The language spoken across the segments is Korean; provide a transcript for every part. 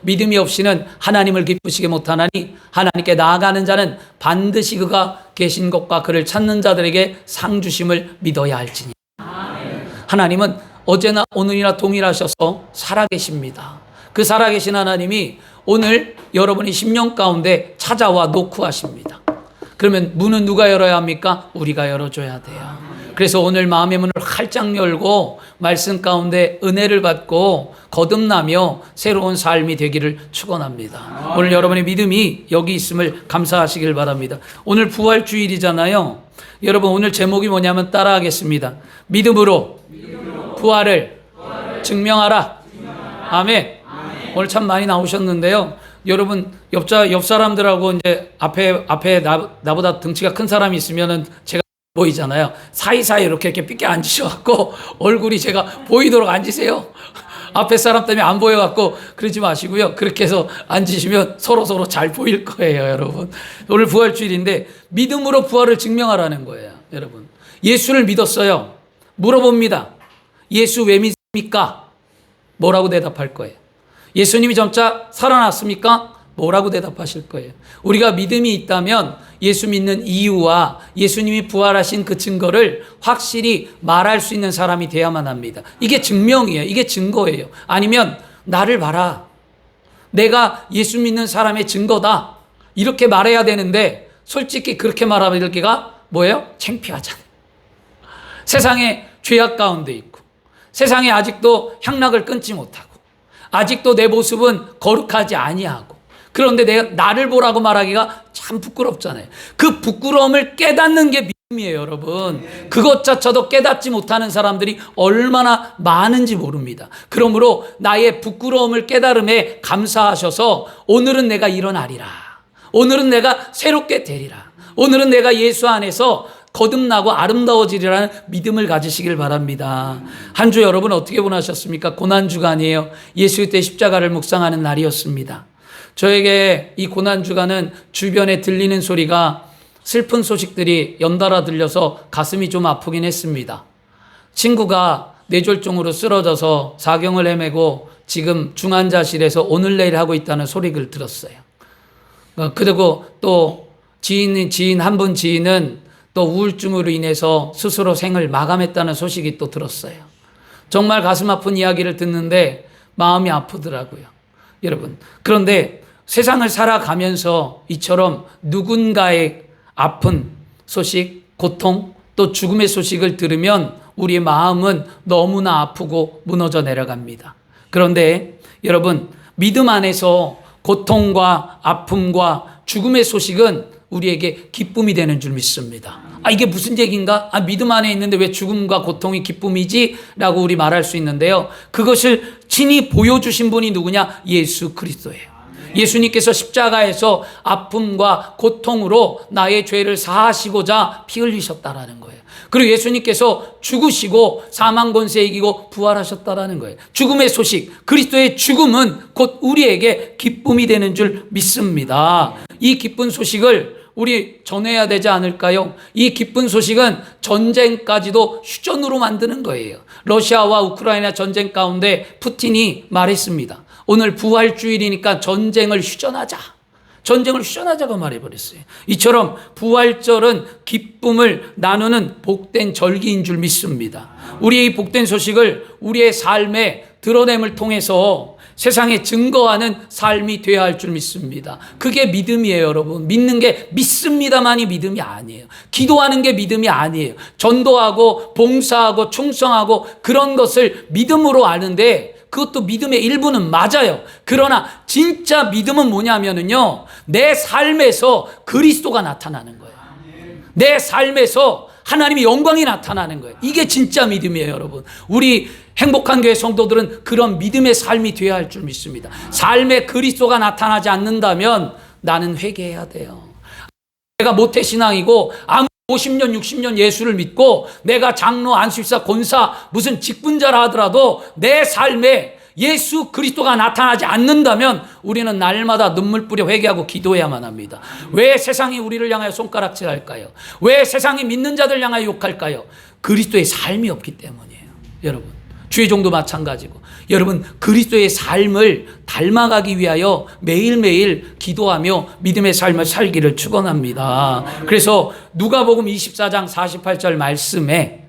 믿음이 없이는 하나님을 기쁘시게 못하나니 하나님께 나아가는 자는 반드시 그가 계신 곳과 그를 찾는 자들에게 상 주심을 믿어야 할지니. 하나님은 어제나 오늘이나 동일하셔서 살아계십니다. 그 살아계신 하나님이 오늘 여러분이 심령 가운데 찾아와 노크하십니다. 그러면 문은 누가 열어야 합니까? 우리가 열어줘야 돼요. 그래서 오늘 마음의 문을 활짝 열고 말씀 가운데 은혜를 받고 거듭나며 새로운 삶이 되기를 축원합니다. 오늘 여러분의 믿음이 여기 있음을 감사하시길 바랍니다. 오늘 부활주일이잖아요. 여러분 오늘 제목이 뭐냐면 따라하겠습니다. 믿음으로 부활을 증명하라. 아멘. 오늘 참 많이 나오셨는데요. 여러분 옆 사람들하고 이제 앞에 나보다 덩치가 큰 사람이 있으면은 제가 보이잖아요. 사이사이 이렇게 삐껴 앉으셔갖고 얼굴이 제가 보이도록 앉으세요. 앞에 사람 때문에 안 보여갖고 그러지 마시고요. 그렇게 해서 앉으시면 서로 잘 보일 거예요, 여러분. 오늘 부활주일인데 믿음으로 부활을 증명하라는 거예요, 여러분. 예수를 믿었어요. 물어봅니다. 예수 왜 믿습니까? 뭐라고 대답할 거예요? 예수님이 점차 살아났습니까? 뭐라고 대답하실 거예요? 우리가 믿음이 있다면 예수 믿는 이유와 예수님이 부활하신 그 증거를 확실히 말할 수 있는 사람이 돼야만 합니다. 이게 증명이에요. 이게 증거예요. 아니면 나를 봐라. 내가 예수 믿는 사람의 증거다. 이렇게 말해야 되는데 솔직히 그렇게 말하기가 뭐예요? 창피하잖아요. 세상에 죄악 가운데 있고 세상에 아직도 향락을 끊지 못하고 아직도 내 모습은 거룩하지 아니하고 그런데 나를 보라고 말하기가 참 부끄럽잖아요. 그 부끄러움을 깨닫는 게 믿음이에요, 여러분. 그것조차도 깨닫지 못하는 사람들이 얼마나 많은지 모릅니다. 그러므로 나의 부끄러움을 깨달음에 감사하셔서 오늘은 내가 일어나리라. 오늘은 내가 새롭게 되리라. 오늘은 내가 예수 안에서 거듭나고 아름다워지리라는 믿음을 가지시길 바랍니다. 한 주 여러분 어떻게 보내셨습니까? 고난주간이에요. 예수 그리스도의 십자가를 묵상하는 날이었습니다. 저에게 이 고난주간은 주변에 들리는 소리가 슬픈 소식들이 연달아 들려서 가슴이 좀 아프긴 했습니다. 친구가 뇌졸중으로 쓰러져서 사경을 헤매고 지금 중환자실에서 오늘 내일 하고 있다는 소리를 들었어요. 그리고 또 지인 한 분 지인은 또 우울증으로 인해서 스스로 생을 마감했다는 소식이 또 들었어요. 정말 가슴 아픈 이야기를 듣는데 마음이 아프더라고요, 여러분. 그런데 세상을 살아가면서 이처럼 누군가의 아픈 소식, 고통, 또 죽음의 소식을 들으면 우리의 마음은 너무나 아프고 무너져 내려갑니다. 그런데 여러분, 믿음 안에서 고통과 아픔과 죽음의 소식은 우리에게 기쁨이 되는 줄 믿습니다. 이게 무슨 얘기인가? 믿음 안에 있는데 왜 죽음과 고통이 기쁨이지? 라고 우리 말할 수 있는데요. 그것을 친히 보여주신 분이 누구냐? 예수 그리스도예요. 예수님께서 십자가에서 아픔과 고통으로 나의 죄를 사하시고자 피 흘리셨다라는 거예요. 그리고 예수님께서 죽으시고 사망 권세 이기고 부활하셨다라는 거예요. 죽음의 소식, 그리스도의 죽음은 곧 우리에게 기쁨이 되는 줄 믿습니다. 이 기쁜 소식을 우리 전해야 되지 않을까요? 이 기쁜 소식은 전쟁까지도 휴전으로 만드는 거예요. 러시아와 우크라이나 전쟁 가운데 푸틴이 말했습니다. 오늘 부활주일이니까 전쟁을 휴전하자고 말해버렸어요. 이처럼 부활절은 기쁨을 나누는 복된 절기인 줄 믿습니다. 우리의 이 복된 소식을 우리의 삶에 드러냄을 통해서 세상에 증거하는 삶이 되어야 할 줄 믿습니다. 그게 믿음이에요, 여러분. 믿는 게 믿습니다만이 믿음이 아니에요. 기도하는 게 믿음이 아니에요. 전도하고 봉사하고 충성하고 그런 것을 믿음으로 아는데 그것도 믿음의 일부는 맞아요. 그러나 진짜 믿음은 뭐냐면요, 내 삶에서 그리스도가 나타나는 거예요. 내 삶에서 하나님의 영광이 나타나는 거예요. 이게 진짜 믿음이에요, 여러분. 우리 행복한 교회 성도들은 그런 믿음의 삶이 되어야 할 줄 믿습니다. 삶에 그리스도가 나타나지 않는다면 나는 회개해야 돼요. 내가 모태신앙이고 아무 50년 60년 예수를 믿고 내가 장로 안수집사 권사 무슨 직분자라 하더라도 내 삶에 예수 그리스도가 나타나지 않는다면 우리는 날마다 눈물 뿌려 회개하고 기도해야만 합니다. 왜 세상이 우리를 향하여 손가락질할까요? 왜 세상이 믿는 자들 향하여 욕할까요? 그리스도의 삶이 없기 때문이에요, 여러분. 주의종도 마찬가지고. 여러분, 그리스도의 삶을 닮아가기 위하여 매일매일 기도하며 믿음의 삶을 살기를 축원합니다. 그래서 누가복음 24장 48절 말씀에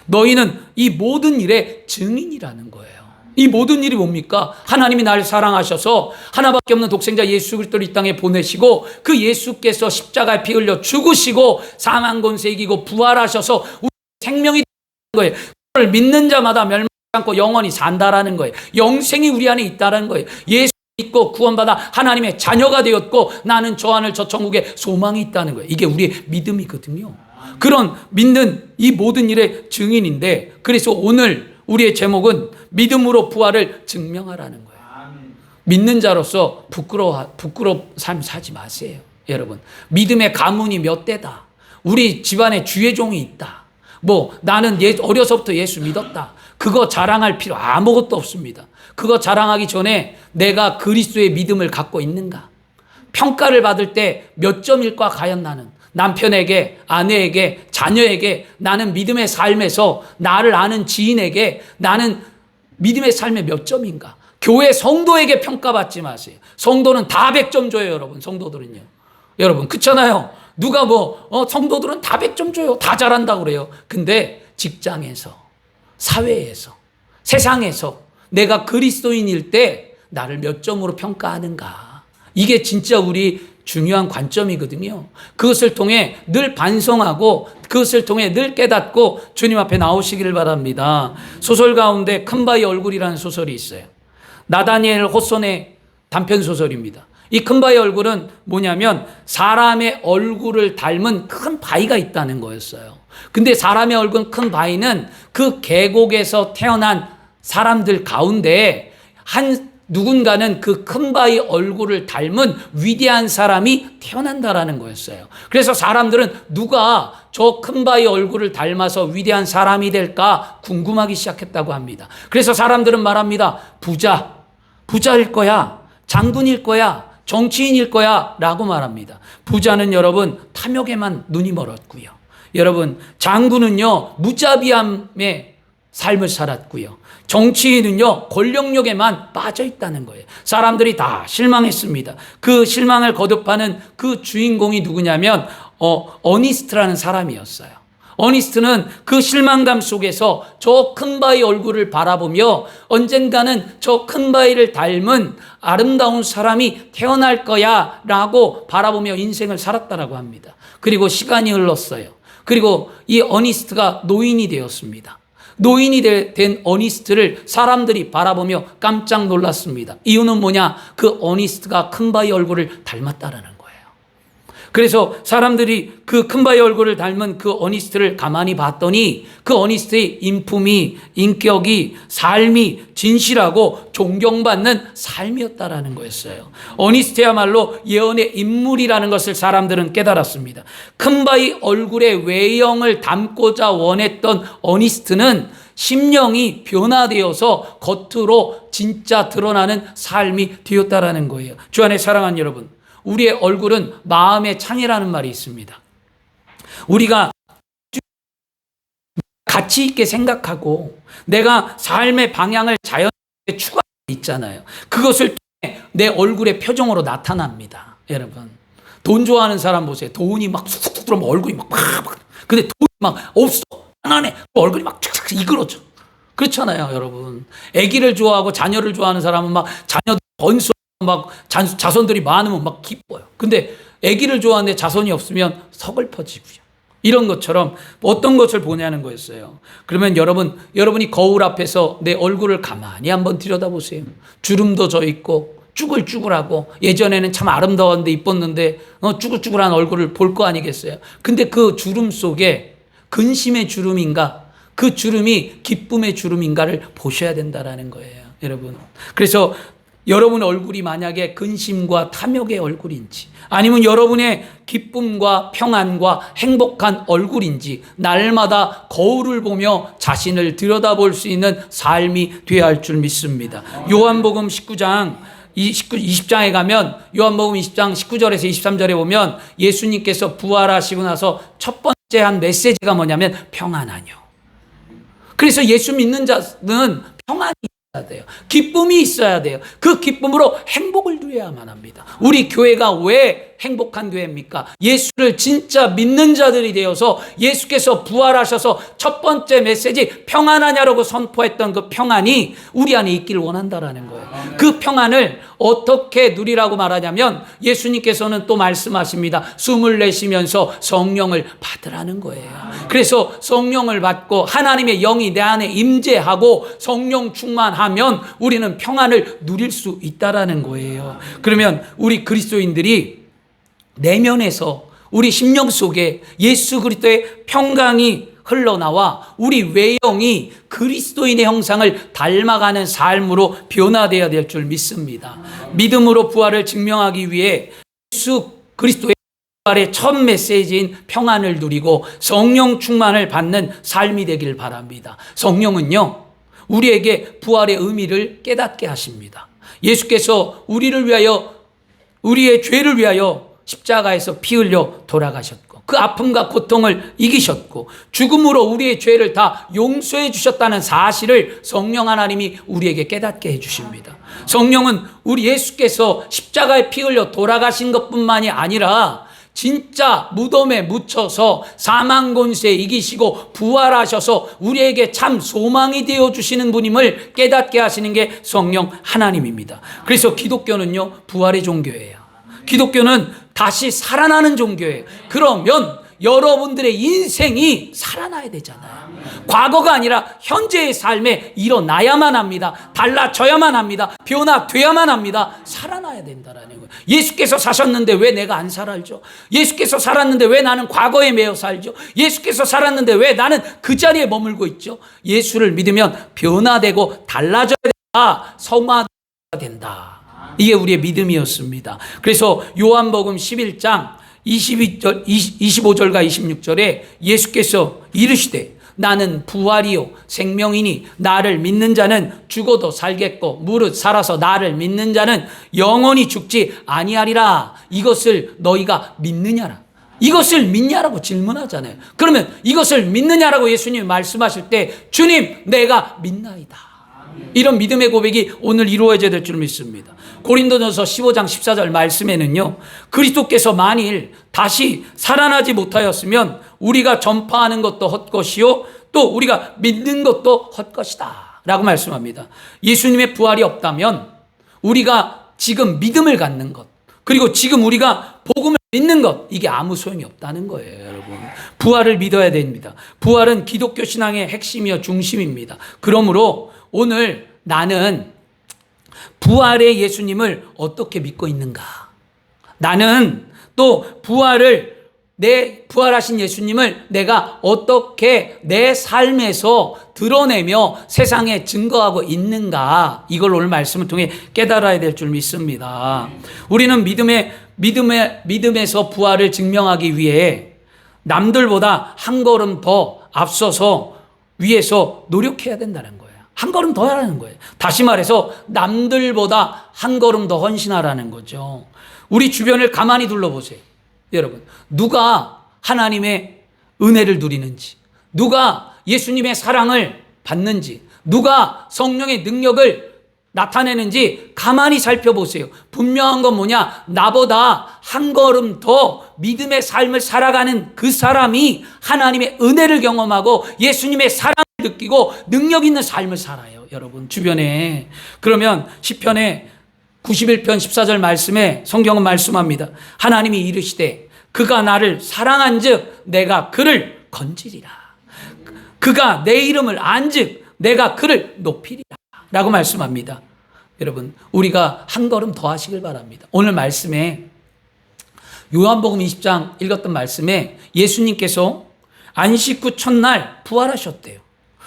너희는 이 모든 일의 증인이라는 거예요. 이 모든 일이 뭡니까? 하나님이 나를 사랑하셔서 하나밖에 없는 독생자 예수 그리스도를 이 땅에 보내시고 그 예수께서 십자가에 피 흘려 죽으시고 사망 권세 이기고 부활하셔서 우리 생명이 되는 거예요. 그걸 믿는 자마다 멸망하지 않고 영원히 산다라는 거예요. 영생이 우리 안에 있다는 거예요. 예수 믿고 구원받아 하나님의 자녀가 되었고 나는 저 하늘 저 천국에 소망이 있다는 거예요. 이게 우리의 믿음이거든요. 그런 믿는 이 모든 일의 증인인데, 그래서 오늘 우리의 제목은 믿음으로 부활을 증명하라는 거예요. 믿는 자로서 부끄러워 삶 사지 마세요. 여러분, 믿음의 가문이 몇 대다. 우리 집안에 주의 종이 있다. 나는 어려서부터 예수 믿었다. 그거 자랑할 필요 아무것도 없습니다. 그거 자랑하기 전에 내가 그리스도의 믿음을 갖고 있는가? 평가를 받을 때 몇 점일까 과연 나는? 남편에게, 아내에게, 자녀에게, 나는 믿음의 삶에서 나를 아는 지인에게 나는 믿음의 삶에 몇 점인가? 교회 성도에게 평가받지 마세요. 성도는 다 100점 줘요, 여러분. 성도들은요. 여러분, 그렇잖아요. 누가 성도들은 다 100점 줘요. 다 잘한다고 그래요. 근데 직장에서, 사회에서, 세상에서 내가 그리스도인일 때 나를 몇 점으로 평가하는가? 이게 진짜 우리 중요한 관점이거든요. 그것을 통해 늘 반성하고 그것을 통해 늘 깨닫고 주님 앞에 나오시기를 바랍니다. 소설 가운데 큰 바위 얼굴이라는 소설이 있어요. 나다니엘 호손의 단편 소설입니다. 이 큰 바위 얼굴은 뭐냐면 사람의 얼굴을 닮은 큰 바위가 있다는 거였어요. 근데 사람의 얼굴 큰 바위는 그 계곡에서 태어난 사람들 가운데 누군가는 그 큰 바위 얼굴을 닮은 위대한 사람이 태어난다라는 거였어요. 그래서 사람들은 누가 저 큰 바위 얼굴을 닮아서 위대한 사람이 될까 궁금하기 시작했다고 합니다. 그래서 사람들은 말합니다. 부자일 거야, 장군일 거야, 정치인일 거야 라고 말합니다. 부자는 여러분 탐욕에만 눈이 멀었고요. 여러분, 장군은요 무자비함의 삶을 살았고요. 정치인은요 권력욕에만 빠져 있다는 거예요. 사람들이 다 실망했습니다. 그 실망을 거듭하는 그 주인공이 누구냐면 어니스트라는 사람이었어요. 어니스트는 그 실망감 속에서 저 큰 바위 얼굴을 바라보며 언젠가는 저 큰 바위를 닮은 아름다운 사람이 태어날 거야 라고 바라보며 인생을 살았다라고 합니다. 그리고 시간이 흘렀어요. 그리고 이 어니스트가 노인이 되었습니다. 노인이 된 어니스트를 사람들이 바라보며 깜짝 놀랐습니다. 이유는 뭐냐? 그 어니스트가 큰 바위 얼굴을 닮았다라는 거예요. 그래서 사람들이 그 큰 바위 얼굴을 닮은 그 어니스트를 가만히 봤더니 그 어니스트의 인품이, 인격이, 삶이 진실하고 존경받는 삶이었다라는 거였어요. 어니스트야말로 예언의 인물이라는 것을 사람들은 깨달았습니다. 큰 바위 얼굴의 외형을 담고자 원했던 어니스트는 심령이 변화되어서 겉으로 진짜 드러나는 삶이 되었다라는 거예요. 주 안에 사랑하는 여러분, 우리의 얼굴은 마음의 창이라는 말이 있습니다. 우리가 가치 있게 생각하고 내가 삶의 방향을 자연스럽게 추구하고 있잖아요. 그것을 통해 내 얼굴의 표정으로 나타납니다. 여러분, 돈 좋아하는 사람 보세요. 돈이 막 쑥쑥 들어오면 얼굴이 막 근데 돈이 막 없어, 가난해, 얼굴이 막 쫙쫙 이그러져. 그렇잖아요, 여러분. 아기를 좋아하고 자녀를 좋아하는 사람은 막 자녀들 번수 막 자손들이 많으면 막 기뻐요. 근데 아기를 좋아하는데 자손이 없으면 서글퍼지고요. 이런 것처럼 어떤 것을 보냐는 거였어요. 그러면 여러분이 거울 앞에서 내 얼굴을 가만히 한번 들여다보세요. 주름도 져 있고 쭈글쭈글하고 예전에는 참 아름다웠는데 이뻤는데 쭈글쭈글한 얼굴을 볼 거 아니겠어요. 근데 그 주름 속에 근심의 주름인가, 그 주름이 기쁨의 주름인가를 보셔야 된다라는 거예요, 여러분. 그래서 여러분 얼굴이 만약에 근심과 탐욕의 얼굴인지, 아니면 여러분의 기쁨과 평안과 행복한 얼굴인지, 날마다 거울을 보며 자신을 들여다볼 수 있는 삶이 되어야 할 줄 믿습니다. 요한복음 19장 20장에 가면, 요한복음 20장 19절에서 23절에 보면 예수님께서 부활하시고 나서 첫 번째 한 메시지가 뭐냐면 평안하뇨. 그래서 예수 믿는 자는 평안이 있어야 돼요. 기쁨이 있어야 돼요. 그 기쁨으로 행복을 누려야만 합니다. 우리 교회가 왜 행복한 교회입니까? 예수를 진짜 믿는 자들이 되어서 예수께서 부활하셔서 첫 번째 메시지 평안하냐라고 선포했던 그 평안이 우리 안에 있기를 원한다라는 거예요. 그 평안을 어떻게 누리라고 말하냐면 예수님께서는 또 말씀하십니다. 숨을 내쉬면서 성령을 받으라는 거예요. 그래서 성령을 받고 하나님의 영이 내 안에 임재하고 성령 충만하면 우리는 평안을 누릴 수 있다라는 거예요. 그러면 우리 그리스도인들이 내면에서 우리 심령 속에 예수 그리스도의 평강이 흘러나와 우리 외형이 그리스도인의 형상을 닮아가는 삶으로 변화되어야 될 줄 믿습니다. 믿음으로 부활을 증명하기 위해 예수 그리스도의 부활의 첫 메시지인 평안을 누리고 성령 충만을 받는 삶이 되길 바랍니다. 성령은요, 우리에게 부활의 의미를 깨닫게 하십니다. 예수께서 우리를 위하여, 우리의 죄를 위하여 십자가에서 피 흘려 돌아가셨고 그 아픔과 고통을 이기셨고 죽음으로 우리의 죄를 다 용서해 주셨다는 사실을 성령 하나님이 우리에게 깨닫게 해주십니다. 성령은 우리 예수께서 십자가에 피 흘려 돌아가신 것뿐만이 아니라 진짜 무덤에 묻혀서 사망 권세 이기시고 부활하셔서 우리에게 참 소망이 되어주시는 분임을 깨닫게 하시는 게 성령 하나님입니다. 그래서 기독교는요, 부활의 종교예요. 기독교는 다시 살아나는 종교예요. 그러면 여러분들의 인생이 살아나야 되잖아요. 과거가 아니라 현재의 삶에 일어나야만 합니다. 달라져야만 합니다. 변화돼야만 합니다. 살아나야 된다라는 거예요. 예수께서 사셨는데 왜 내가 안 살아죠? 예수께서 살았는데 왜 나는 과거에 매여 살죠? 예수께서 살았는데 왜 나는 그 자리에 머물고 있죠? 예수를 믿으면 변화되고 달라져야 된다. 성화가 된다. 이게 우리의 믿음이었습니다. 그래서 요한복음 11장 25절과 26절에 예수께서 이르시되 나는 부활이요 생명이니 나를 믿는 자는 죽어도 살겠고 무릇 살아서 나를 믿는 자는 영원히 죽지 아니하리라. 이것을 너희가 믿느냐라. 이것을 믿냐라고 질문하잖아요. 그러면 이것을 믿느냐라고 예수님이 말씀하실 때 주님 내가 믿나이다. 이런 믿음의 고백이 오늘 이루어져야 될 줄 믿습니다. 고린도전서 15장 14절 말씀에는요, 그리스도께서 만일 다시 살아나지 못하였으면 우리가 전파하는 것도 헛것이요 또 우리가 믿는 것도 헛것이다 라고 말씀합니다. 예수님의 부활이 없다면 우리가 지금 믿음을 갖는 것, 그리고 지금 우리가 복음을 믿는 것, 이게 아무 소용이 없다는 거예요. 여러분, 부활을 믿어야 됩니다. 부활은 기독교 신앙의 핵심이요 중심입니다. 그러므로 오늘 나는 부활의 예수님을 어떻게 믿고 있는가? 나는 또 부활하신 예수님을 내가 어떻게 내 삶에서 드러내며 세상에 증거하고 있는가? 이걸 오늘 말씀을 통해 깨달아야 될 줄 믿습니다. 우리는 믿음에서 부활을 증명하기 위해 남들보다 한 걸음 더 앞서서 위에서 노력해야 된다는 거예요. 한 걸음 더 하라는 거예요. 다시 말해서 남들보다 한 걸음 더 헌신하라는 거죠. 우리 주변을 가만히 둘러보세요. 여러분, 누가 하나님의 은혜를 누리는지, 누가 예수님의 사랑을 받는지, 누가 성령의 능력을 나타내는지 가만히 살펴보세요. 분명한 건 뭐냐? 나보다 한 걸음 더 믿음의 삶을 살아가는 그 사람이 하나님의 은혜를 경험하고 예수님의 사랑을 느끼고 능력 있는 삶을 살아요. 여러분 주변에. 그러면 시편의 91편 14절 말씀에 성경은 말씀합니다. 하나님이 이르시되 그가 나를 사랑한즉 내가 그를 건지리라. 그가 내 이름을 안즉 내가 그를 높이리라 라고 말씀합니다. 여러분, 우리가 한 걸음 더 하시길 바랍니다. 오늘 말씀에 요한복음 20장 읽었던 말씀에 예수님께서 안식 후 첫날 부활하셨대요.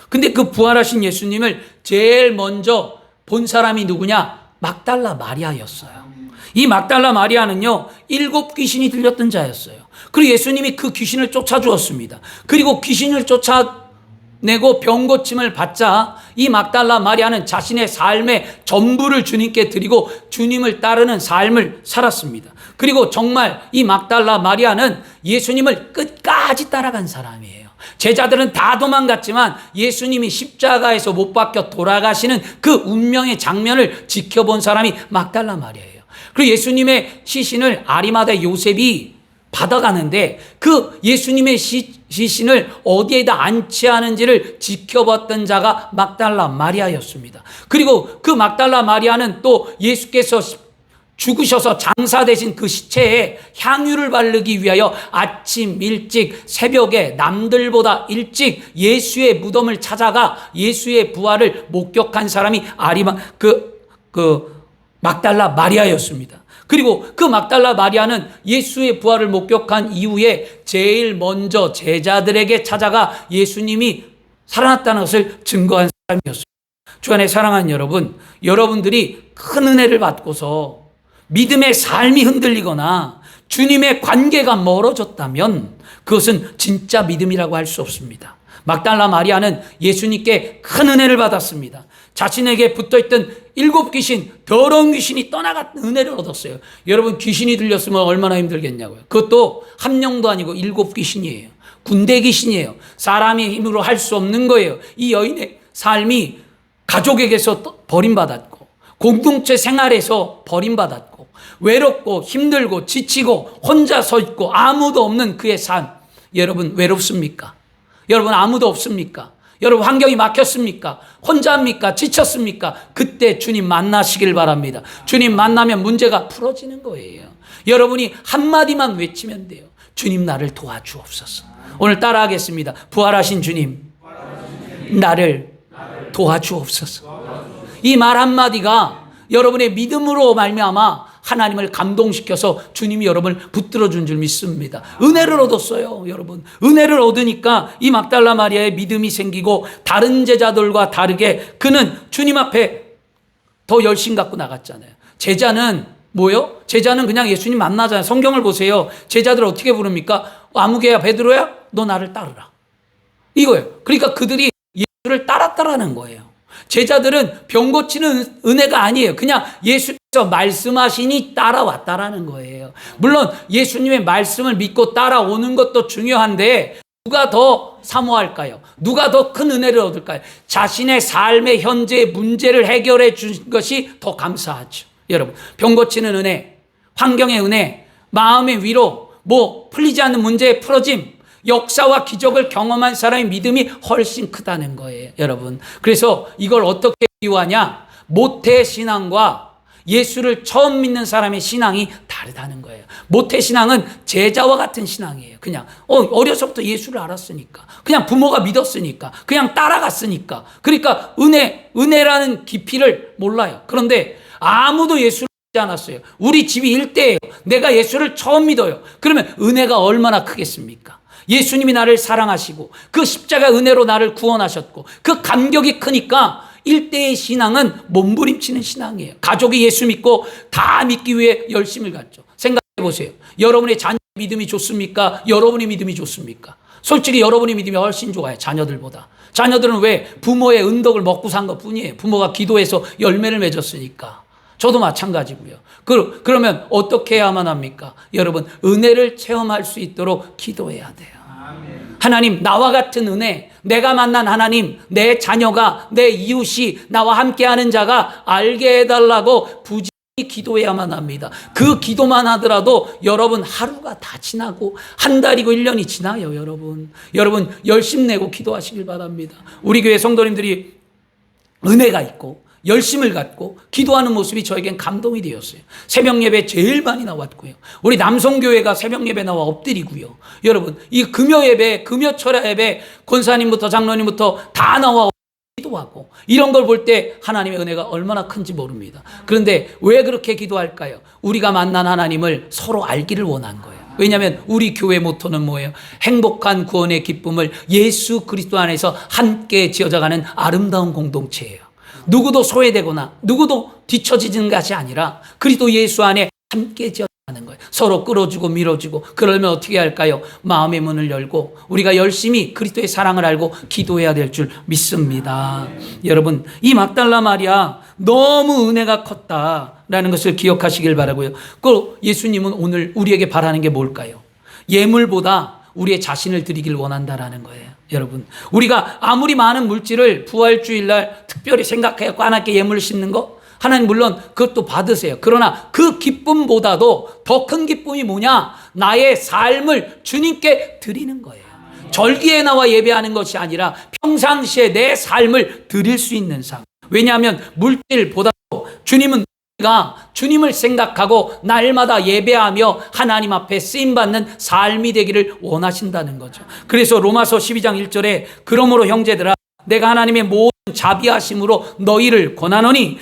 근데 그 부활하신 예수님을 제일 먼저 본 사람이 누구냐? 막달라 마리아였어요. 이 막달라 마리아는요, 7 귀신이 들렸던 자였어요. 그리고 예수님이 그 귀신을 쫓아주었습니다. 그리고 귀신을 쫓아내고 병 고침을 받자 이 막달라 마리아는 자신의 삶의 전부를 주님께 드리고 주님을 따르는 삶을 살았습니다. 그리고 정말 이 막달라 마리아는 예수님을 끝까지 따라간 사람이에요. 제자들은 다 도망갔지만 예수님이 십자가에서 못 박혀 돌아가시는 그 운명의 장면을 지켜본 사람이 막달라 마리아예요. 그리고 예수님의 시신을 아리마다 요셉이 받아가는데 그 예수님의 시신을 어디에다 안치하는지를 지켜봤던 자가 막달라 마리아였습니다. 그리고 그 막달라 마리아는 또 예수께서 죽으셔서 장사되신 그 시체에 향유를 바르기 위하여 아침 일찍 새벽에 남들보다 일찍 예수의 무덤을 찾아가 예수의 부활을 목격한 사람이 막달라 마리아였습니다. 그리고 그 막달라 마리아는 예수의 부활을 목격한 이후에 제일 먼저 제자들에게 찾아가 예수님이 살아났다는 것을 증거한 사람이었습니다. 주 안에 사랑하는 여러분, 여러분들이 큰 은혜를 받고서 믿음의 삶이 흔들리거나 주님의 관계가 멀어졌다면 그것은 진짜 믿음이라고 할 수 없습니다. 막달라 마리아는 예수님께 큰 은혜를 받았습니다. 자신에게 붙어있던 7 귀신, 더러운 귀신이 떠나갔던 은혜를 얻었어요. 여러분, 귀신이 들렸으면 얼마나 힘들겠냐고요. 그것도 한 명도 아니고 7 귀신이에요. 군대 귀신이에요. 사람의 힘으로 할 수 없는 거예요. 이 여인의 삶이 가족에게서 버림받았고 공동체 생활에서 버림받았고 외롭고 힘들고 지치고 혼자 서 있고 아무도 없는 그의 삶. 여러분, 외롭습니까? 여러분, 아무도 없습니까? 여러분, 환경이 막혔습니까? 혼자입니까? 지쳤습니까? 그때 주님 만나시길 바랍니다. 주님 만나면 문제가 풀어지는 거예요. 여러분이 한마디만 외치면 돼요. 주님, 나를 도와주옵소서. 오늘 따라하겠습니다. 부활하신 주님, 나를 도와주옵소서. 이 말 한마디가 여러분의 믿음으로 말미암아 하나님을 감동시켜서 주님이 여러분을 붙들어 준 줄 믿습니다. 은혜를 얻었어요, 여러분. 은혜를 얻으니까 이 막달라 마리아의 믿음이 생기고 다른 제자들과 다르게 그는 주님 앞에 더 열심 갖고 나갔잖아요. 제자는 뭐요? 제자는 그냥 예수님 만나잖아요. 성경을 보세요. 제자들 어떻게 부릅니까? 아무개야, 베드로야, 너 나를 따르라. 이거예요. 그러니까 그들이 예수를 따랐다라는 거예요. 제자들은 병 고치는 은혜가 아니에요. 그냥 예수께서 말씀하시니 따라왔다라는 거예요. 물론 예수님의 말씀을 믿고 따라오는 것도 중요한데 누가 더 사모할까요? 누가 더 큰 은혜를 얻을까요? 자신의 삶의 현재의 문제를 해결해 준 것이 더 감사하죠. 여러분, 병 고치는 은혜, 환경의 은혜, 마음의 위로, 풀리지 않는 문제의 풀어짐, 역사와 기적을 경험한 사람의 믿음이 훨씬 크다는 거예요, 여러분. 그래서 이걸 어떻게 비유하냐? 모태신앙과 예수를 처음 믿는 사람의 신앙이 다르다는 거예요. 모태신앙은 제자와 같은 신앙이에요. 그냥 어려서부터 예수를 알았으니까, 그냥 부모가 믿었으니까, 그냥 따라갔으니까. 그러니까 은혜라는 깊이를 몰라요. 그런데 아무도 예수를 믿지 않았어요. 우리 집이 일대예요. 내가 예수를 처음 믿어요. 그러면 은혜가 얼마나 크겠습니까? 예수님이 나를 사랑하시고 그 십자가 은혜로 나를 구원하셨고 그 감격이 크니까 일대의 신앙은 몸부림치는 신앙이에요. 가족이 예수 믿고 다 믿기 위해 열심을 갖죠. 생각해 보세요. 여러분의 자녀 믿음이 좋습니까? 여러분의 믿음이 좋습니까? 솔직히 여러분의 믿음이 훨씬 좋아요, 자녀들보다. 자녀들은 왜? 부모의 은덕을 먹고 산 것 뿐이에요. 부모가 기도해서 열매를 맺었으니까. 저도 마찬가지고요. 그러면 어떻게 해야만 합니까? 여러분, 은혜를 체험할 수 있도록 기도해야 돼요. 하나님, 나와 같은 은혜, 내가 만난 하나님, 내 자녀가, 내 이웃이, 나와 함께하는 자가 알게 해달라고 부지런히 기도해야만 합니다. 그 기도만 하더라도 여러분 하루가 다 지나고 한 달이고 1년이 지나요, 여러분. 여러분 열심 내고 기도하시길 바랍니다. 우리 교회 성도님들이 은혜가 있고 열심을 갖고 기도하는 모습이 저에겐 감동이 되었어요. 새벽 예배 제일 많이 나왔고요. 우리 남성교회가 새벽 예배 나와 엎드리고요. 여러분, 이 금요 예배, 금요 철야 예배, 권사님부터 장로님부터 다 나와 기도하고 이런 걸 볼 때 하나님의 은혜가 얼마나 큰지 모릅니다. 그런데 왜 그렇게 기도할까요? 우리가 만난 하나님을 서로 알기를 원한 거예요. 왜냐하면 우리 교회 모토는 뭐예요? 행복한 구원의 기쁨을 예수 그리스도 안에서 함께 지어져가는 아름다운 공동체예요. 누구도 소외되거나 누구도 뒤처지는 것이 아니라 그리스도 예수 안에 함께 지어가는 거예요. 서로 끌어주고 밀어주고. 그러면 어떻게 할까요? 마음의 문을 열고 우리가 열심히 그리스도의 사랑을 알고 기도해야 될 줄 믿습니다. 여러분, 이 막달라 마리아 너무 은혜가 컸다라는 것을 기억하시길 바라고요. 그 예수님은 오늘 우리에게 바라는 게 뭘까요? 예물보다 우리의 자신을 드리길 원한다라는 거예요. 여러분, 우리가 아무리 많은 물질을 부활주일날 특별히 생각해서 하나님께 예물을 싣는 거, 하나님 물론 그것도 받으세요. 그러나 그 기쁨보다도 더 큰 기쁨이 뭐냐? 나의 삶을 주님께 드리는 거예요. 절기에 나와 예배하는 것이 아니라 평상시에 내 삶을 드릴 수 있는 삶. 왜냐하면 물질보다도 주님은 우리가 주님을 생각하고 날마다 예배하며 하나님 앞에 쓰임받는 삶이 되기를 원하신다는 거죠. 그래서 로마서 12장 1절에 그러므로 형제들아 내가 하나님의 모든 자비하심으로 너희를 권하노니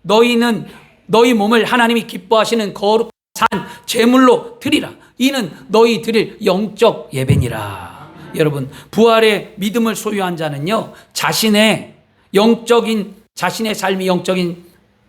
너희는 너희 몸을 하나님이 기뻐하시는 거룩한 산 제물로 드리라. 이는 너희 드릴 영적 예배니라. 여러분, 부활의 믿음을 소유한 자는요, 자신의 삶이 영적인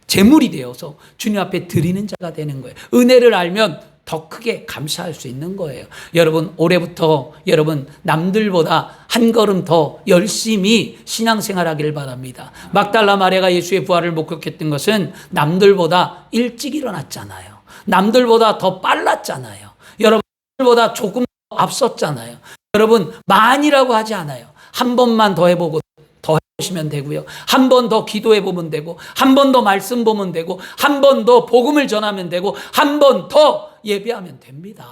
제물이 되어서 주님 앞에 드리는 자가 되는 거예요. 은혜를 알면 더 크게 감사할 수 있는 거예요. 여러분, 올해부터 여러분 남들보다 한 걸음 더 열심히 신앙생활하기를 바랍니다. 막달라 마리아가 예수의 부활을 목격했던 것은 남들보다 일찍 일어났잖아요. 남들보다 더 빨랐잖아요. 여러분보다 조금 더 앞섰잖아요. 여러분, 만이라고 하지 않아요. 한 번만 더 해보고 더 해보시면 되고요. 한 번 더 기도해 보면 되고, 한 번 더 말씀 보면 되고, 한 번 더 복음을 전하면 되고, 한 번 더 예배하면 됩니다.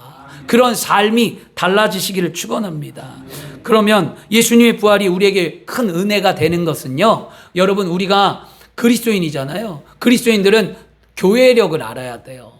그런 삶이 달라지시기를 축원합니다. 그러면 예수님의 부활이 우리에게 큰 은혜가 되는 것은요, 여러분, 우리가 그리스도인이잖아요. 그리스도인들은 교회력을 알아야 돼요.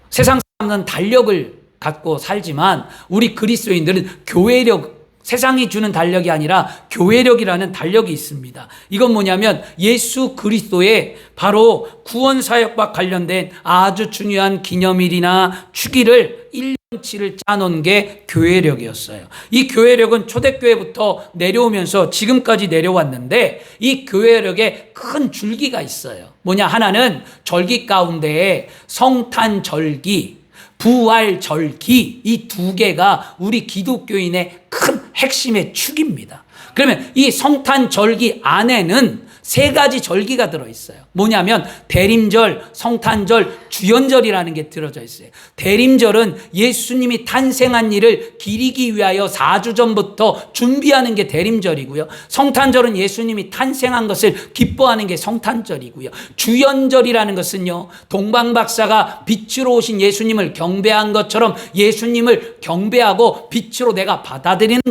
세상 사람은 달력을 갖고 살지만 우리 그리스도인들은 교회력, 세상이 주는 달력이 아니라 교회력이라는 달력이 있습니다. 이건 뭐냐면 예수 그리스도의 바로 구원 사역과 관련된 아주 중요한 기념일이나 축일을 1년치를 짜놓은 게 교회력이었어요. 이 교회력은 초대교회부터 내려오면서 지금까지 내려왔는데 이 교회력에 큰 줄기가 있어요. 뭐냐? 하나는 절기 가운데에 성탄절기, 부활절기, 이 두 개가 우리 기독교인의 큰 핵심의 축입니다. 그러면 이 성탄절기 안에는 세 가지 절기가 들어있어요. 뭐냐면 대림절, 성탄절, 주연절이라는 게 들어져 있어요. 대림절은 예수님이 탄생한 일을 기리기 위하여 4주 전부터 준비하는 게 대림절이고요. 성탄절은 예수님이 탄생한 것을 기뻐하는 게 성탄절이고요. 주연절이라는 것은요, 동방박사가 빛으로 오신 예수님을 경배한 것처럼 예수님을 경배하고 빛으로 내가 받아들이는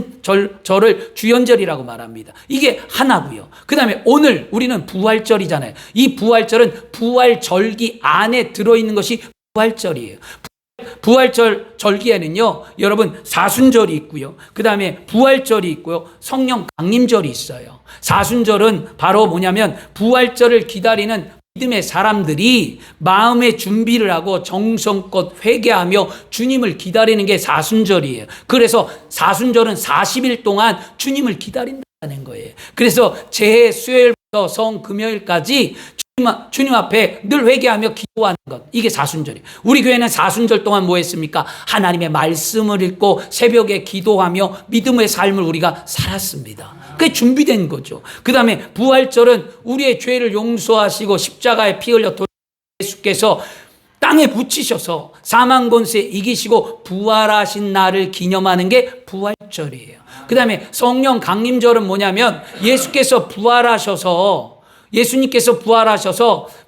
절을 주연절이라고 말합니다. 이게 하나고요. 그 다음에 오늘 우리는 부활절이잖아요. 이 부활절은 부활절기 안에 들어있는 것이 부활절이에요. 부활절 절기에는요, 여러분 사순절이 있고요. 그 다음에 부활절이 있고요. 성령 강림절이 있어요. 사순절은 바로 뭐냐면 부활절을 기다리는 믿음의 사람들이 마음의 준비를 하고 정성껏 회개하며 주님을 기다리는 게 사순절이에요. 그래서 사순절은 40일 동안 주님을 기다린다는 거예요. 그래서 제 수요일부터 성 금요일까지 주님 앞에 늘 회개하며 기도하는 것, 이게 사순절이에요. 우리 교회는 사순절 동안 뭐 했습니까? 하나님의 말씀을 읽고 새벽에 기도하며 믿음의 삶을 우리가 살았습니다. 그게 준비된 거죠. 그 다음에 부활절은 우리의 죄를 용서하시고 십자가에 피 흘려 예수께서 땅에 붙이셔서 사망 권세 이기시고 부활하신 날을 기념하는 게 부활절이에요. 그 다음에 성령 강림절은 뭐냐면 예수님께서 부활하셔서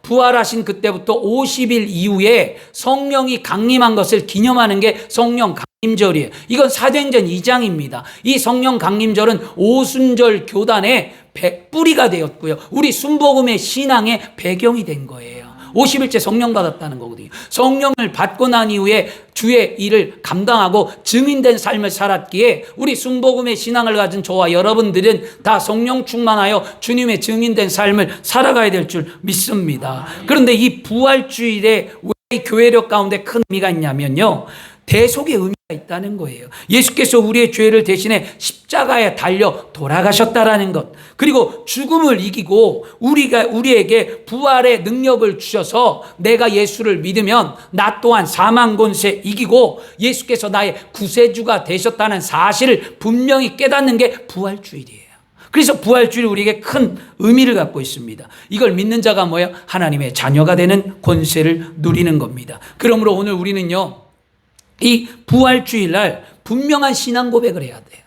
부활하신 그때부터 50일 이후에 성령이 강림한 것을 기념하는 게 성령 강림절이에요. 이건 사도행전 2장입니다. 이 성령 강림절은 오순절 교단의 뿌리가 되었고요. 우리 순복음의 신앙의 배경이 된 거예요. 50일째 성령 받았다는 거거든요. 성령을 받고 난 이후에 주의 일을 감당하고 증인된 삶을 살았기에 우리 순복음의 신앙을 가진 저와 여러분들은 다 성령 충만하여 주님의 증인된 삶을 살아가야 될 줄 믿습니다. 그런데 이 부활주일에 왜 교회력 가운데 큰 의미가 있냐면요, 대속의 의미가 있다는 거예요. 예수께서 우리의 죄를 대신해 십자가에 달려 돌아가셨다라는 것, 그리고 죽음을 이기고 우리에게 부활의 능력을 주셔서 내가 예수를 믿으면 나 또한 사망 권세 이기고 예수께서 나의 구세주가 되셨다는 사실을 분명히 깨닫는 게 부활주일이에요. 그래서 부활주일이 우리에게 큰 의미를 갖고 있습니다. 이걸 믿는 자가 뭐예요? 하나님의 자녀가 되는 권세를 누리는 겁니다. 그러므로 오늘 우리는요, 이 부활주일날 분명한 신앙 고백을 해야 돼요.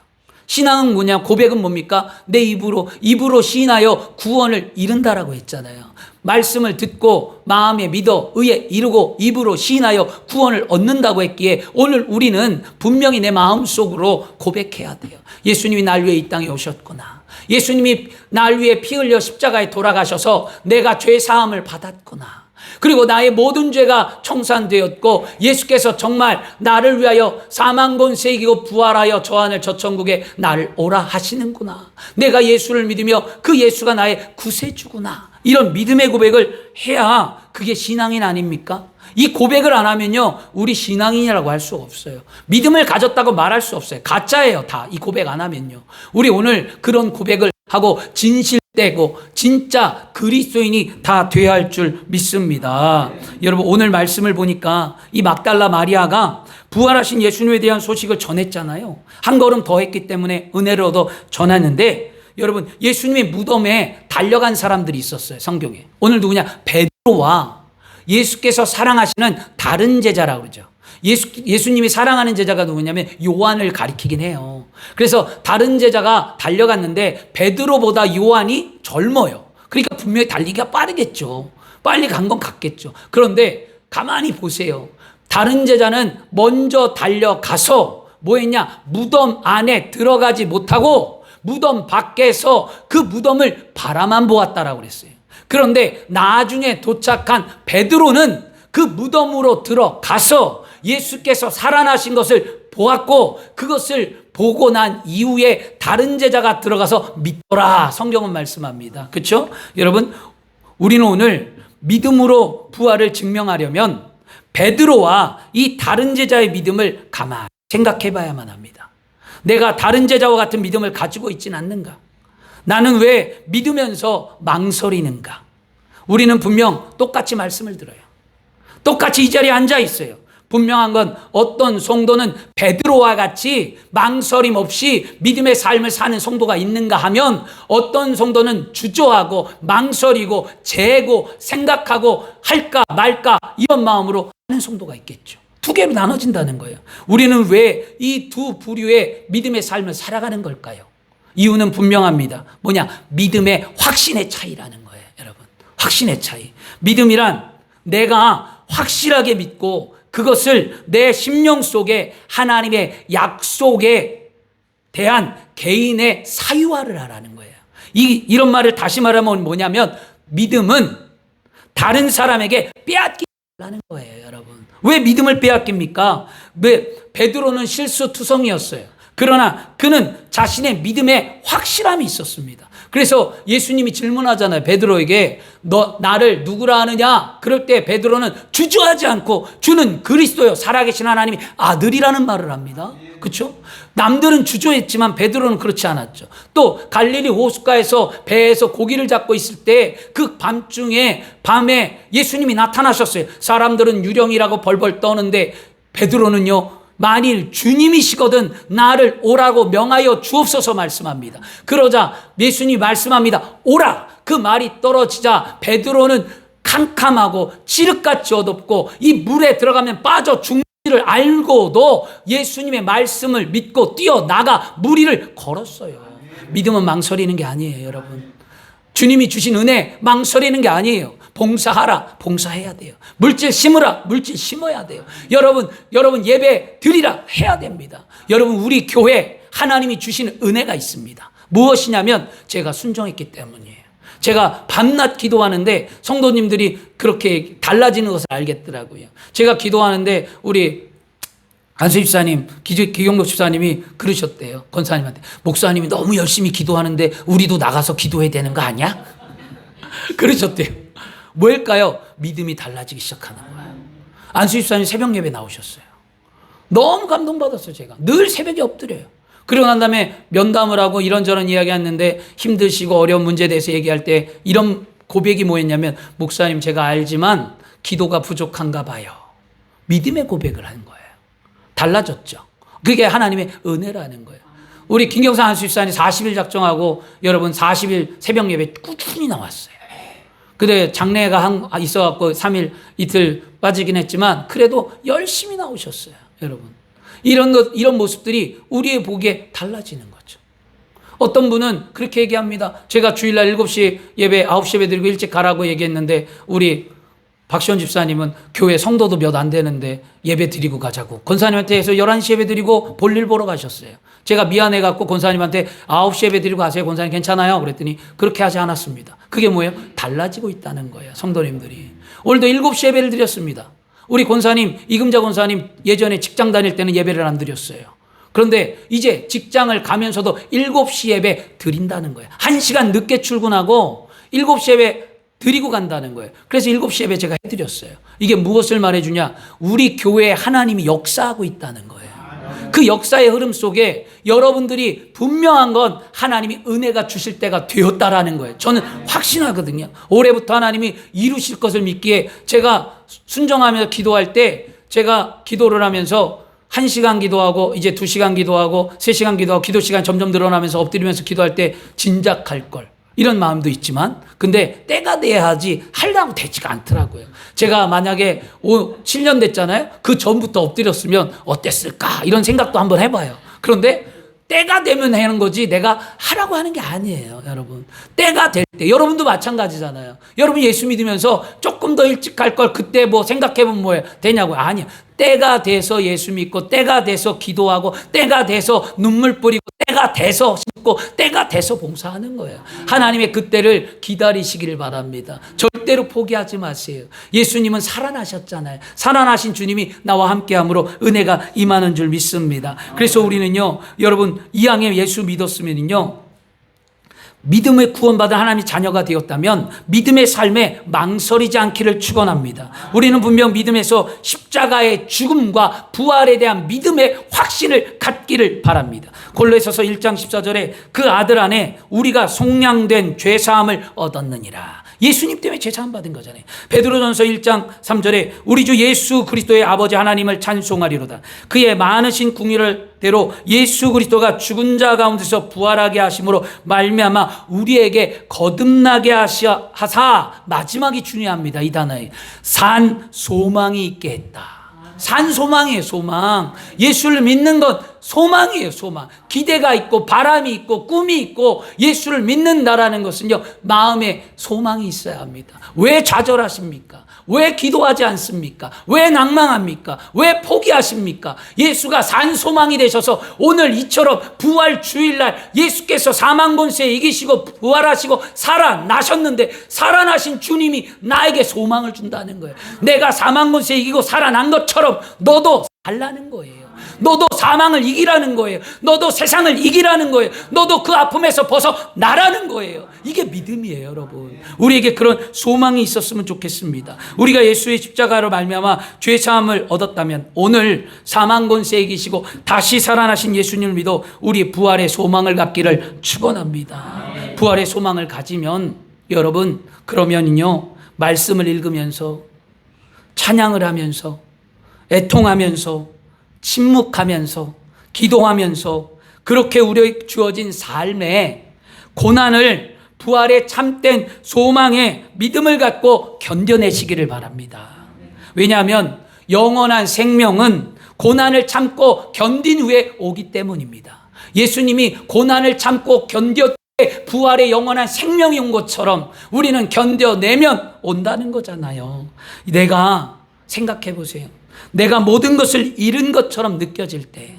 신앙은 뭐냐? 고백은 뭡니까? 내 입으로 시인하여 구원을 이룬다라고 했잖아요. 말씀을 듣고 마음에 믿어 의에 이루고 입으로 시인하여 구원을 얻는다고 했기에 오늘 우리는 분명히 내 마음속으로 고백해야 돼요. 예수님이 날 위해 이 땅에 오셨구나. 예수님이 날 위해 피 흘려 십자가에 돌아가셔서 내가 죄 사함을 받았구나. 그리고 나의 모든 죄가 청산되었고 예수께서 정말 나를 위하여 사망권세 이기고 부활하여 저 하늘 저 천국에 나를 오라 하시는구나. 내가 예수를 믿으며 그 예수가 나의 구세주구나. 이런 믿음의 고백을 해야 그게 신앙인 아닙니까? 이 고백을 안 하면요, 우리 신앙인이라고 할 수 없어요. 믿음을 가졌다고 말할 수 없어요. 가짜예요, 다. 이 고백 안 하면요. 우리 오늘 그런 고백을 하고 진실되고 진짜 그리스도인이 다 돼야 할 줄 믿습니다. 여러분, 오늘 말씀을 보니까 이 막달라 마리아가 부활하신 예수님에 대한 소식을 전했잖아요. 한 걸음 더 했기 때문에 은혜를 얻어 전했는데, 여러분, 예수님의 무덤에 달려간 사람들이 있었어요, 성경에. 오늘 누구냐? 베드로와 예수께서 사랑하시는 다른 제자라고 그러죠. 예수님이 사랑하는 제자가 누구냐면 요한을 가리키긴 해요. 그래서 다른 제자가 달려갔는데 베드로보다 요한이 젊어요. 그러니까 분명히 달리기가 빠르겠죠. 빨리 간 건 같겠죠. 그런데 가만히 보세요. 다른 제자는 먼저 달려가서 뭐 했냐? 무덤 안에 들어가지 못하고 무덤 밖에서 그 무덤을 바라만 보았다라고 그랬어요. 그런데 나중에 도착한 베드로는 그 무덤으로 들어가서 예수께서 살아나신 것을 보았고 그것을 보고 난 이후에 다른 제자가 들어가서 믿더라, 성경은 말씀합니다. 그렇죠? 여러분, 우리는 오늘 믿음으로 부활을 증명하려면 베드로와 이 다른 제자의 믿음을 가만히 생각해 봐야만 합니다. 내가 다른 제자와 같은 믿음을 가지고 있지는 않는가? 나는 왜 믿으면서 망설이는가? 우리는 분명 똑같이 말씀을 들어요. 똑같이 이 자리에 앉아 있어요. 분명한 건 어떤 성도는 베드로와 같이 망설임 없이 믿음의 삶을 사는 성도가 있는가 하면 어떤 성도는 주저하고 망설이고 재고 생각하고 할까 말까 이런 마음으로 하는 성도가 있겠죠. 두 개로 나눠진다는 거예요. 우리는 왜 이 두 부류의 믿음의 삶을 살아가는 걸까요? 이유는 분명합니다. 뭐냐? 믿음의 확신의 차이라는 거예요, 여러분. 확신의 차이. 믿음이란 내가 확실하게 믿고 그것을 내 심령 속에 하나님의 약속에 대한 개인의 사유화를 하라는 거예요. 이런 말을 다시 말하면 뭐냐면 믿음은 다른 사람에게 빼앗기지 말라는 거예요, 여러분. 왜 믿음을 빼앗깁니까? 베드로는 실수투성이었어요. 그러나 그는 자신의 믿음에 확실함이 있었습니다. 그래서 예수님이 질문하잖아요. 베드로에게 너 나를 누구라 하느냐? 그럴 때 베드로는 주저하지 않고 주는 그리스도요 살아계신 하나님의 아들이라는 말을 합니다. 그렇죠? 남들은 주저했지만 베드로는 그렇지 않았죠. 또 갈릴리 호숫가에서 배에서 고기를 잡고 있을 때 그 밤에 예수님이 나타나셨어요. 사람들은 유령이라고 벌벌 떠는데 베드로는요, 만일 주님이시거든 나를 오라고 명하여 주옵소서 말씀합니다. 그러자 예수님이 말씀합니다. 오라! 그 말이 떨어지자 베드로는 캄캄하고 칠흑같이 어둡고 이 물에 들어가면 빠져 죽는지를 알고도 예수님의 말씀을 믿고 뛰어나가 물 위를 걸었어요. 믿음은 망설이는 게 아니에요, 여러분. 주님이 주신 은혜 망설이는 게 아니에요. 봉사하라, 봉사해야 돼요. 물질 심으라, 물질 심어야 돼요. 여러분 예배 드리라 해야 됩니다. 여러분, 우리 교회 하나님이 주시는 은혜가 있습니다. 무엇이냐면 제가 순종했기 때문이에요. 제가 밤낮 기도하는데 성도님들이 그렇게 달라지는 것을 알겠더라고요. 제가 기도하는데 우리 안수 집사님, 기경록 집사님이 그러셨대요. 권사님한테. 목사님이 너무 열심히 기도하는데 우리도 나가서 기도해야 되는 거 아니야? 그러셨대요. 뭘까요? 믿음이 달라지기 시작하는 거예요. 안수 집사님 새벽 예배 나오셨어요. 너무 감동받았어요, 제가. 늘 새벽에 엎드려요. 그러고 난 다음에 면담을 하고 이런저런 이야기 했는데 힘드시고 어려운 문제에 대해서 얘기할 때 이런 고백이 뭐였냐면, 목사님 제가 알지만 기도가 부족한가 봐요. 믿음의 고백을 한 거예요. 달라졌죠. 그게 하나님의 은혜라는 거예요. 우리 김경상 안수 집사님 40일 작정하고 여러분 40일 새벽 예배 꾸준히 나왔어요. 근데 장례가 있어갖고 3일 이틀 빠지긴 했지만 그래도 열심히 나오셨어요, 여러분. 이런 모습들이 우리의 보기에 달라지는 거죠. 어떤 분은 그렇게 얘기합니다. 제가 주일날 7시 예배, 9시 예배 드리고 일찍 가라고 얘기했는데 우리 박시원 집사님은 교회 성도도 몇 안 되는데 예배 드리고 가자고 권사님한테 해서 11시 예배 드리고 볼일 보러 가셨어요. 제가 미안해갖고 권사님한테 9시 예배 드리고 가세요. 권사님 괜찮아요? 그랬더니 그렇게 하지 않았습니다. 그게 뭐예요? 달라지고 있다는 거예요. 성도님들이. 오늘도 7시 예배를 드렸습니다. 우리 권사님, 이금자 권사님 예전에 직장 다닐 때는 예배를 안 드렸어요. 그런데 이제 직장을 가면서도 7시 예배 드린다는 거예요. 1시간 늦게 출근하고 7시 예배 드리고 간다는 거예요. 그래서 7시 예배 제가 해드렸어요. 이게 무엇을 말해주냐? 우리 교회에 하나님이 역사하고 있다는 거예요. 그 역사의 흐름 속에 여러분들이 분명한 건 하나님이 은혜가 주실 때가 되었다라는 거예요. 저는 확신하거든요. 올해부터 하나님이 이루실 것을 믿기에 제가 순종하면서 기도할 때 제가 기도를 하면서 1시간 기도하고 이제 2시간 기도하고 3시간 기도하고 기도 시간 점점 늘어나면서 엎드리면서 기도할 때 진작할 걸. 이런 마음도 있지만 근데 때가 돼야 하지 하려고 되지가 않더라고요. 제가 만약에 7년 됐잖아요. 그 전부터 엎드렸으면 어땠을까 이런 생각도 한번 해봐요. 그런데 때가 되면 하는 거지 내가 하라고 하는 게 아니에요. 여러분 때가 될 때 여러분도 마찬가지잖아요. 여러분 예수 믿으면서 조금 더 일찍 갈 걸 그때 뭐 생각해보면 뭐예요? 되냐고요? 아니요. 때가 돼서 예수 믿고 때가 돼서 기도하고 때가 돼서 눈물 뿌리고 때가 돼서 심고 때가 돼서 봉사하는 거예요. 하나님의 그때를 기다리시기를 바랍니다. 절대로 포기하지 마세요. 예수님은 살아나셨잖아요. 살아나신 주님이 나와 함께함으로 은혜가 임하는 줄 믿습니다. 그래서 우리는요, 여러분 이왕에 예수 믿었으면요, 믿음의 구원받은 하나님의 자녀가 되었다면 믿음의 삶에 망설이지 않기를 축원합니다. 우리는 분명 믿음에서 십자가의 죽음과 부활에 대한 믿음의 확신을 갖기를 바랍니다. 골로새서 1장 14절에 그 아들 안에 우리가 속량된 죄사함을 얻었느니라. 예수님 때문에 죄사함 받은 거잖아요. 베드로전서 1장 3절에 우리 주 예수 그리스도의 아버지 하나님을 찬송하리로다. 그의 많으신 궁휼대로 예수 그리스도가 죽은 자 가운데서 부활하게 하심으로 말미암아 우리에게 거듭나게 하사, 마지막이 중요합니다. 이 단어에 산 소망이 있게 했다. 산 소망이에요. 소망. 예수를 믿는 것 소망이에요. 소망. 기대가 있고 바람이 있고 꿈이 있고 예수를 믿는다라는 것은요, 마음에 소망이 있어야 합니다. 왜 좌절하십니까? 왜 기도하지 않습니까? 왜 낭망합니까? 왜 포기하십니까? 예수가 산 소망이 되셔서 오늘 이처럼 부활 주일날 예수께서 사망 권세 이기시고 부활하시고 살아나셨는데 살아나신 주님이 나에게 소망을 준다는 거예요. 내가 사망 권세 이기고 살아난 것처럼 너도 살라는 거예요. 너도 사망을 이기라는 거예요. 너도 세상을 이기라는 거예요. 너도 그 아픔에서 벗어나라는 거예요. 이게 믿음이에요, 여러분. 우리에게 그런 소망이 있었으면 좋겠습니다. 우리가 예수의 십자가로 말미암아 죄 사함을 얻었다면 오늘 사망 권세 이기시고 다시 살아나신 예수님을 믿어 우리 부활의 소망을 갖기를 축원합니다. 부활의 소망을 가지면 여러분 그러면요, 말씀을 읽으면서 찬양을 하면서 애통하면서 침묵하면서 기도하면서 그렇게 우리에게 주어진 삶에 고난을 부활의 참된 소망의 믿음을 갖고 견뎌내시기를 바랍니다. 왜냐하면 영원한 생명은 고난을 참고 견딘 후에 오기 때문입니다. 예수님이 고난을 참고 견뎠 때 부활의 영원한 생명이 온 것처럼 우리는 견뎌내면 온다는 거잖아요. 내가 생각해 보세요. 내가 모든 것을 잃은 것처럼 느껴질 때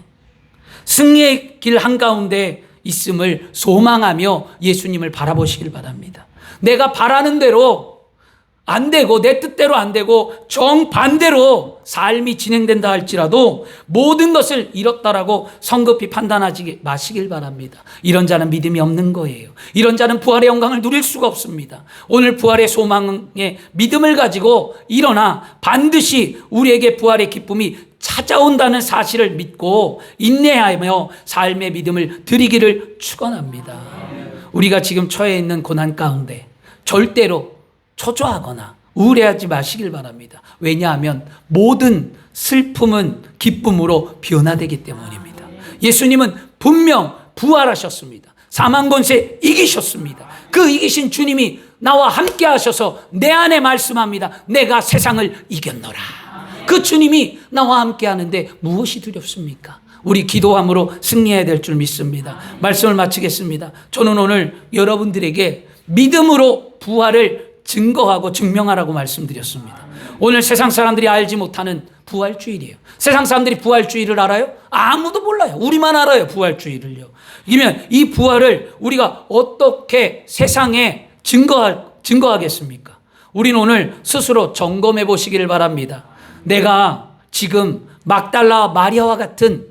승리의 길 한가운데 있음을 소망하며 예수님을 바라보시길 바랍니다. 내가 바라는 대로 안 되고 내 뜻대로 안 되고 정반대로 삶이 진행된다 할지라도 모든 것을 잃었다라고 성급히 판단하지 마시길 바랍니다. 이런 자는 믿음이 없는 거예요. 이런 자는 부활의 영광을 누릴 수가 없습니다. 오늘 부활의 소망의 믿음을 가지고 일어나 반드시 우리에게 부활의 기쁨이 찾아온다는 사실을 믿고 인내하며 삶의 믿음을 드리기를 축원합니다. 우리가 지금 처해 있는 고난 가운데 절대로 초조하거나 우울해하지 마시길 바랍니다. 왜냐하면 모든 슬픔은 기쁨으로 변화되기 때문입니다. 예수님은 분명 부활하셨습니다. 사망 권세 이기셨습니다. 그 이기신 주님이 나와 함께 하셔서 내 안에 말씀합니다. 내가 세상을 이겼노라. 그 주님이 나와 함께 하는데 무엇이 두렵습니까? 우리 기도함으로 승리해야 될 줄 믿습니다. 말씀을 마치겠습니다. 저는 오늘 여러분들에게 믿음으로 부활을 증거하고 증명하라고 말씀드렸습니다. 오늘 세상 사람들이 알지 못하는 부활주일이에요. 세상 사람들이 부활주일을 알아요? 아무도 몰라요. 우리만 알아요, 부활주일을요. 그러면 이 부활을 우리가 어떻게 세상에 증거하겠습니까? 우리는 오늘 스스로 점검해 보시기를 바랍니다. 내가 지금 막달라 마리아와 같은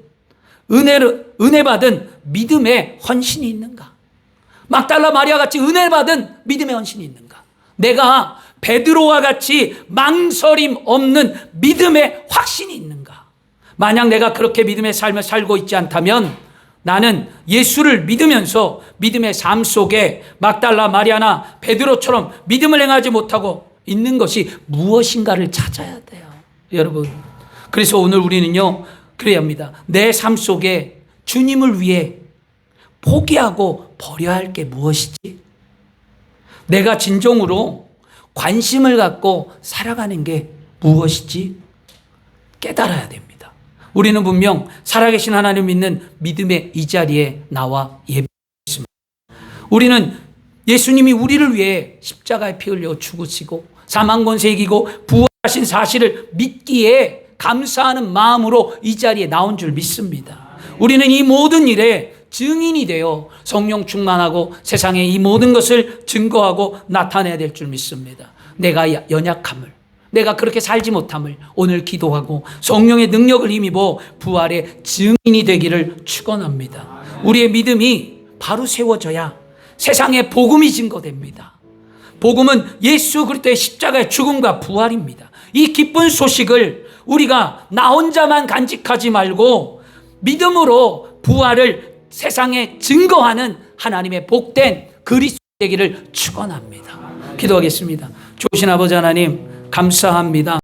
은혜 받은 믿음의 헌신이 있는가? 막달라 마리아 같이 은혜 받은 믿음의 헌신이 있는가? 내가 베드로와 같이 망설임 없는 믿음의 확신이 있는가? 만약 내가 그렇게 믿음의 삶을 살고 있지 않다면 나는 예수를 믿으면서 믿음의 삶 속에 막달라 마리아나 베드로처럼 믿음을 행하지 못하고 있는 것이 무엇인가를 찾아야 돼요, 여러분. 그래서 오늘 우리는요, 그래야 합니다. 내 삶 속에 주님을 위해 포기하고 버려야 할 게 무엇이지? 내가 진정으로 관심을 갖고 살아가는 게 무엇이지? 깨달아야 됩니다. 우리는 분명 살아계신 하나님 믿는 믿음의 이 자리에 나와 예배했습니다. 우리는 예수님이 우리를 위해 십자가에 피 흘려 죽으시고 사망 권세 이기고 부활하신 사실을 믿기에 감사하는 마음으로 이 자리에 나온 줄 믿습니다. 우리는 이 모든 일에 증인이 되어 성령 충만하고 세상에 이 모든 것을 증거하고 나타내야 될 줄 믿습니다. 내가 연약함을, 내가 그렇게 살지 못함을 오늘 기도하고 성령의 능력을 힘입어 부활의 증인이 되기를 축원합니다. 우리의 믿음이 바로 세워져야 세상에 복음이 증거됩니다. 복음은 예수 그리스도의 십자가의 죽음과 부활입니다. 이 기쁜 소식을 우리가 나 혼자만 간직하지 말고 믿음으로 부활을 세상에 증거하는 하나님의 복된 그리스도 되기를 축원합니다. 기도하겠습니다. 좋으신 아버지 하나님 감사합니다.